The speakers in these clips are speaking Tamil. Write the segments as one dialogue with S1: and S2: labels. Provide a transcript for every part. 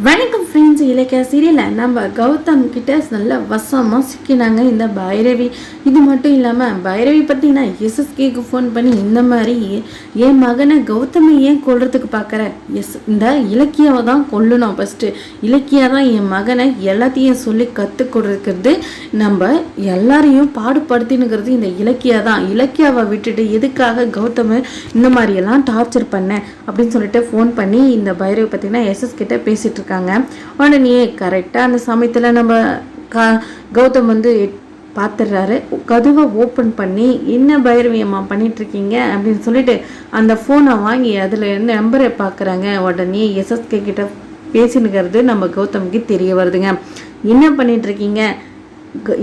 S1: வணக்கம் ஃப்ரெண்ட்ஸ். இலக்கிய சீரியலில் நம்ம கௌதம் கிட்ட நல்ல வசமாக சிக்கினாங்க இந்த பைரவி. இது மட்டும் இல்லாமல் பைரவி பார்த்தீங்கன்னா எஸ்எஸ்கேக்கு ஃபோன் பண்ணி இந்த மாதிரி என் மகனை கௌதமை ஏன் கொல்றதுக்கு பார்க்குற, இந்த இலக்கியாவை தான் கொல்லணும், ஃபஸ்ட்டு இலக்கியா தான் என் மகனை எல்லாத்தையும் சொல்லி கற்றுக் கொடுக்கிறது, நம்ம எல்லாரையும் பாடுபடுத்தினுங்கிறது இந்த இலக்கியா தான். இலக்கியாவை விட்டுட்டு எதுக்காக கௌதமை இந்த மாதிரியெல்லாம் டார்ச்சர் பண்ணேன் அப்படின்னு சொல்லிட்டு ஃபோன் பண்ணி இந்த பைரவி பார்த்தீங்கன்னா எஸ்எஸ் கிட்ட பேசிட்டு இருக்காங்க. உடனே கரெக்டாக அந்த சமயத்தில் நம்ம கௌதம் வந்து பார்த்துடுறாரு. கதவை ஓப்பன் பண்ணி என்ன பைரவி அம்மா பண்ணிகிட்ருக்கீங்க அப்படின்னு சொல்லிட்டு அந்த ஃபோனை வாங்கி அதில் இருந்து நம்பரை பார்க்குறாங்க. உடனே எஸ்எஸ்கே கிட்ட பேசினுக்கிறது நம்ம கௌதமுக்கு தெரிய வருதுங்க. என்ன பண்ணிகிட்ருக்கீங்க,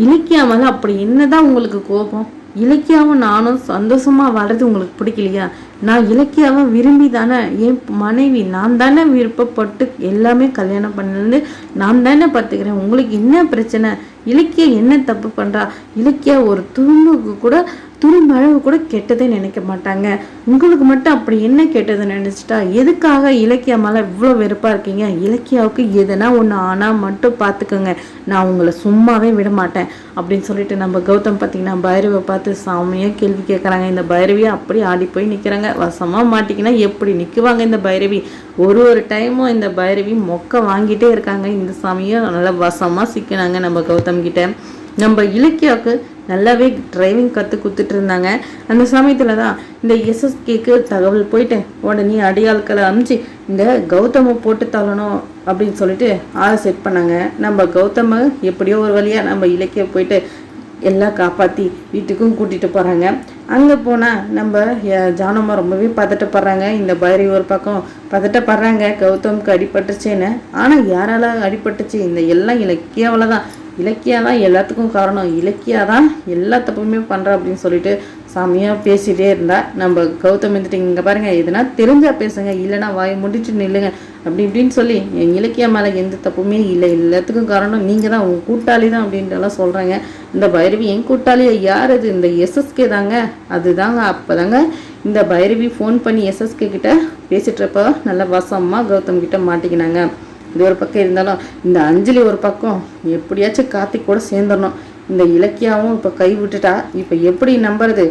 S1: இலக்கியா மேலே அப்படி என்னதான் உங்களுக்கு கோபம்? இலக்கியாவும் நானும் சந்தோஷமாக வர்றது உங்களுக்கு பிடிக்கலையா? நான் இலக்கியாவை விரும்பி தானே, என் மனைவி நான் தானே விருப்பப்பட்டு எல்லாமே கல்யாணம் பண்ணலேருந்து நான் தானே பார்த்துக்கிறேன். உங்களுக்கு என்ன பிரச்சனை? இலக்கியா என்ன தப்பு பண்ணுறா? இலக்கியா ஒரு துரும்பளவு கூட கெட்டதே நினைக்க மாட்டாங்க. உங்களுக்கு மட்டும் அப்படி என்ன கெட்டதை நினச்சிட்டா எதுக்காக இலக்கியா மேலே இவ்வளோ வெறுப்பாக இருக்கீங்க? இலக்கியாவுக்கு எதனா ஒன்று ஆனால் மட்டும் பார்த்துக்கோங்க, நான் உங்களை சும்மாவே விட மாட்டேன் அப்படின்னு சொல்லிட்டு நம்ம கௌதம் பார்த்தீங்கன்னா பைரவை பார்த்து சாமியாக கேள்வி கேட்குறாங்க. இந்த பைரவியை அப்படி ஆடி போய் நிற்கிறாங்க. வசமாக மாட்டிக்கினா எப்படி நிற்குவாங்க இந்த பைரவி? ஒரு டைமும் இந்த பைரவி மொக்க வாங்கிட்டே இருக்காங்க. இந்த சாமியும் நல்லா வசமாக சிக்கினாங்க நம்ம கௌதம் கிட்ட. நம்ம இலக்கியாவுக்கு நல்லாவே டிரைவிங் கற்று கொடுத்துட்டு இருந்தாங்க. அந்த சமயத்தில் தான் இந்த எஸ்எஸ்கேக்கு தகவல் போயிட்டு உடனே அடியாட்களை அனுப்பிச்சு இந்த கௌதமை போட்டு தள்ளணும் அப்படின்னு சொல்லிட்டு ஆளை செட் பண்ணாங்க. நம்ம கௌதமை எப்படியோ ஒரு வழியாக நம்ம இலக்கிய போயிட்டு எல்லாம் காப்பாற்றி வீட்டுக்கும் கூட்டிகிட்டு போகிறாங்க. அங்கே போனால் நம்ம ஜானம்மா ரொம்பவே பதட்டப்படுறாங்க. இந்த பைரவி ஒரு பக்கம் பதட்டப்படுறாங்க, கௌதமுக்கு அடிபட்டுச்சேன்னு. ஆனால் யாரால அடிபட்டுச்சு? இந்த எல்லாம் இலக்கியாவில் தான். இலக்கியா தான் எல்லாத்துக்கும் காரணம், இலக்கியா தான் எல்லா தப்புமே பண்ணுறா அப்படின்னு சொல்லிட்டு சாமியாக பேசிகிட்டே இருந்தா. நம்ம கௌதம் வந்துட்டு இங்கே பாருங்கள், எதுனா தெரிஞ்சால் பேசுங்க, இல்லைனா வாயை முடிச்சு நில்லுங்க அப்படி இப்படின்னு சொல்லி என் இலக்கியா மேலே எந்த தப்புமே இல்லை, எல்லாத்துக்கும் காரணம் நீங்கள் தான், உங்கள் கூட்டாளி தான் அப்படின்ட்டுலாம் சொல்கிறாங்க. இந்த பைரவி என் கூட்டாளியை யார் அது? இந்த எஸ்எஸ்கே தாங்க, அதுதாங்க. அப்போ தாங்க இந்த பைரவி ஃபோன் பண்ணி எஸ்எஸ்கே கிட்ட பேசிட்டுறப்போ நல்லா வசமாக கௌதம் கிட்ட மாட்டிக்கினாங்க. இது ஒரு பக்கம் இருந்தாலும் இந்த அஞ்சலி ஒரு பக்கம் எப்படியாச்சும் கார்த்திக் கூட சேர்ந்துடணும். இந்த இலக்கியாவும் இப்போ கை விட்டுட்டா, இப்போ எப்படி நம்புறது?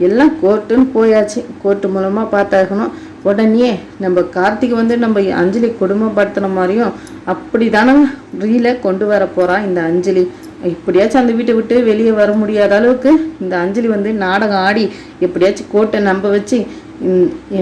S1: எல்லாம் கோர்ட்டுன்னு போயாச்சு, கோர்ட்டு மூலமாக பார்த்தாகணும். உடனே நம்ம கார்த்திக் வந்து நம்ம அஞ்சலி கொடுமைப்படுத்தின மாதிரியும் அப்படி தானே ரீலை கொண்டு வர போகிறா இந்த அஞ்சலி. எப்படியாச்சும் அந்த வீட்டை விட்டு வெளியே வர முடியாத அளவுக்கு இந்த அஞ்சலி வந்து நாடகம் ஆடி எப்படியாச்சும் கோர்ட்டை நம்ப வச்சு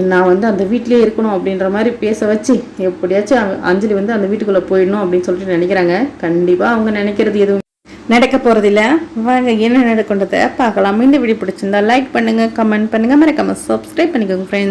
S1: நான் வந்து அந்த வீட்டிலே இருக்கணும் அப்படின்ற மாதிரி பேச வச்சு எப்படியாச்சும் அஞ்சலி வந்து அந்த வீட்டுக்குள்ளே போயிடணும் அப்படின்னு சொல்லிட்டு நினைக்கிறாங்க. கண்டிப்பாக அவங்க நினைக்கிறது எதுவும் நடக்க போகிறதில்ல. வாங்க என்ன நடக்கின்றதை பார்க்கலாம். இந்த வீடியோ பிடிச்சிருந்தா லைக் பண்ணுங்கள், கமெண்ட் பண்ணுங்கள், மறக்காம சப்ஸ்கிரைப் பண்ணிக்கோங்க ஃப்ரெண்ட்ஸ்.